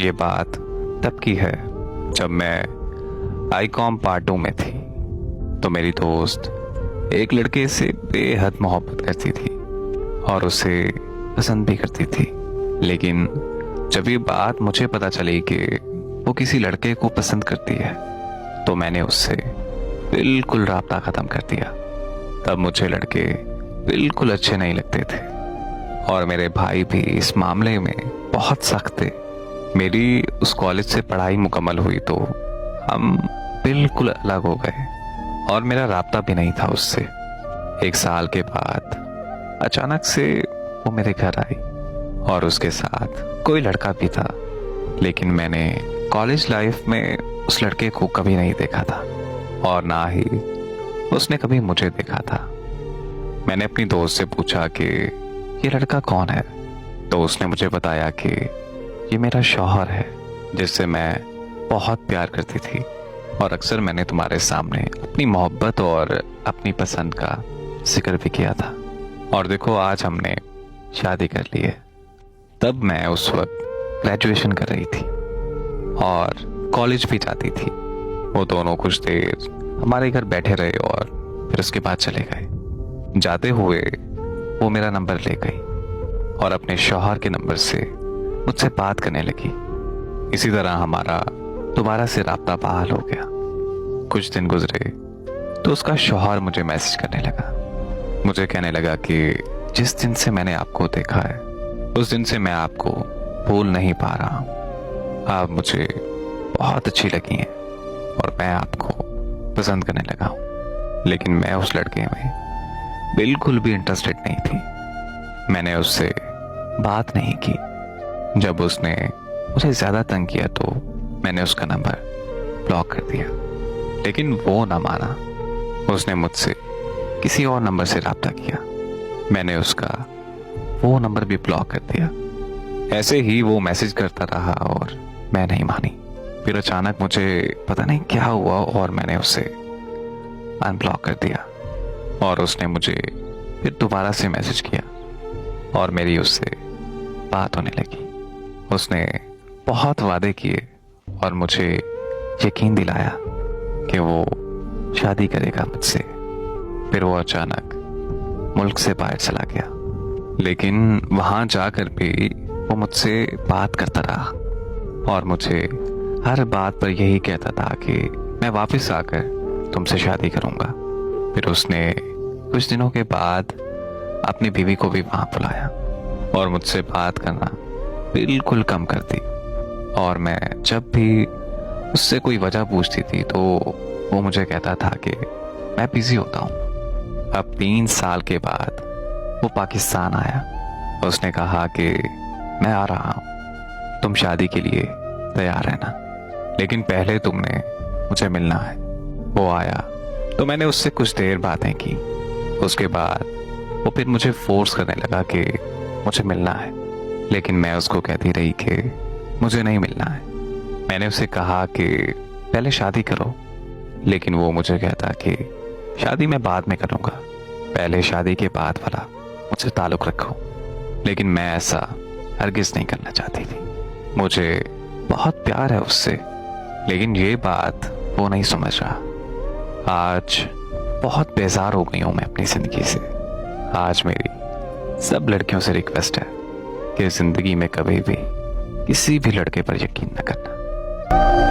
ये बात तब की है जब मैं आईकॉम पार्ट 2 में थी। तो मेरी दोस्त एक लड़के से बेहद मोहब्बत करती थी और उसे पसंद भी करती थी। लेकिन जब ये बात मुझे पता चली कि वो किसी लड़के को पसंद करती है तो मैंने उससे बिल्कुल राब्ता ख़त्म कर दिया। तब मुझे लड़के बिल्कुल अच्छे नहीं लगते थे और मेरे भाई भी इस मामले में बहुत सख्त थे। मेरी उस कॉलेज से पढ़ाई मुकम्मल हुई तो हम बिल्कुल अलग हो गए और मेरा राब्ता भी नहीं था उससे। 1 साल के बाद अचानक से वो मेरे घर आई और उसके साथ कोई लड़का भी था। लेकिन मैंने कॉलेज लाइफ में उस लड़के को कभी नहीं देखा था और ना ही उसने कभी मुझे देखा था। मैंने अपनी दोस्त से पूछा कि ये लड़का कौन है, तो उसने मुझे बताया कि ये मेरा शौहर है जिससे मैं बहुत प्यार करती थी और अक्सर मैंने तुम्हारे सामने अपनी मोहब्बत और अपनी पसंद का जिक्र भी किया था। और देखो आज हमने शादी कर ली है। तब मैं उस वक्त ग्रेजुएशन कर रही थी और कॉलेज भी जाती थी। वो दोनों कुछ देर हमारे घर बैठे रहे और फिर उसके बाद चले गए। जाते हुए वो मेरा नंबर ले गई और अपने शौहर के नंबर से मुझसे बात करने लगी। इसी तरह हमारा दोबारा से राब्ता बहाल हो गया। कुछ दिन गुजरे तो उसका शौहर मुझे मैसेज करने लगा। मुझे कहने लगा कि जिस दिन से मैंने आपको देखा है उस दिन से मैं आपको भूल नहीं पा रहा हूँ। आप मुझे बहुत अच्छी लगी हैं और मैं आपको पसंद करने लगा हूँ। लेकिन मैं उस लड़के में बिल्कुल भी इंटरेस्टेड नहीं थी। मैंने उससे बात नहीं की। जब उसने मुझे ज़्यादा तंग किया तो मैंने उसका नंबर ब्लॉक कर दिया। लेकिन वो ना माना। उसने मुझसे किसी और नंबर से रब्ता किया। मैंने उसका वो नंबर भी ब्लॉक कर दिया। ऐसे ही वो मैसेज करता रहा और मैं नहीं मानी। फिर अचानक मुझे पता नहीं क्या हुआ और मैंने उसे अनब्लॉक कर दिया और उसने मुझे फिर दोबारा से मैसेज किया और मेरी उससे बात होने लगी। उसने बहुत वादे किए और मुझे यकीन दिलाया कि वो शादी करेगा मुझसे। फिर वो अचानक मुल्क से बाहर चला गया। लेकिन वहाँ जाकर भी वो मुझसे बात करता रहा और मुझे हर बात पर यही कहता था कि मैं वापस आकर तुमसे शादी करूँगा। फिर उसने कुछ दिनों के बाद अपनी बीवी को भी वहाँ बुलाया और मुझसे बात करना बिल्कुल कम कर दी। और मैं जब भी उससे कोई वजह पूछती थी तो वो मुझे कहता था कि मैं बिजी होता हूँ। अब 3 साल के बाद वो पाकिस्तान आया। उसने कहा कि मैं आ रहा हूँ, तुम शादी के लिए तैयार रहना, लेकिन पहले तुमने मुझे मिलना है। वो आया तो मैंने उससे कुछ देर बातें की। उसके बाद वो फिर मुझे फोर्स करने लगा कि मुझे मिलना है। लेकिन मैं उसको कहती रही कि मुझे नहीं मिलना है। मैंने उसे कहा कि पहले शादी करो, लेकिन वो मुझे कहता कि शादी मैं बाद में करूँगा, पहले शादी के बाद वाला मुझसे ताल्लुक़ रखो। लेकिन मैं ऐसा हरगिज़ नहीं करना चाहती थी। मुझे बहुत प्यार है उससे, लेकिन ये बात वो नहीं समझ रहा। आज बहुत बेजार हो गई हूँ मैं अपनी ज़िंदगी से। आज मेरी सब लड़कियों से रिक्वेस्ट है कि ज़िंदगी में कभी भी किसी भी लड़के पर यकीन न करना।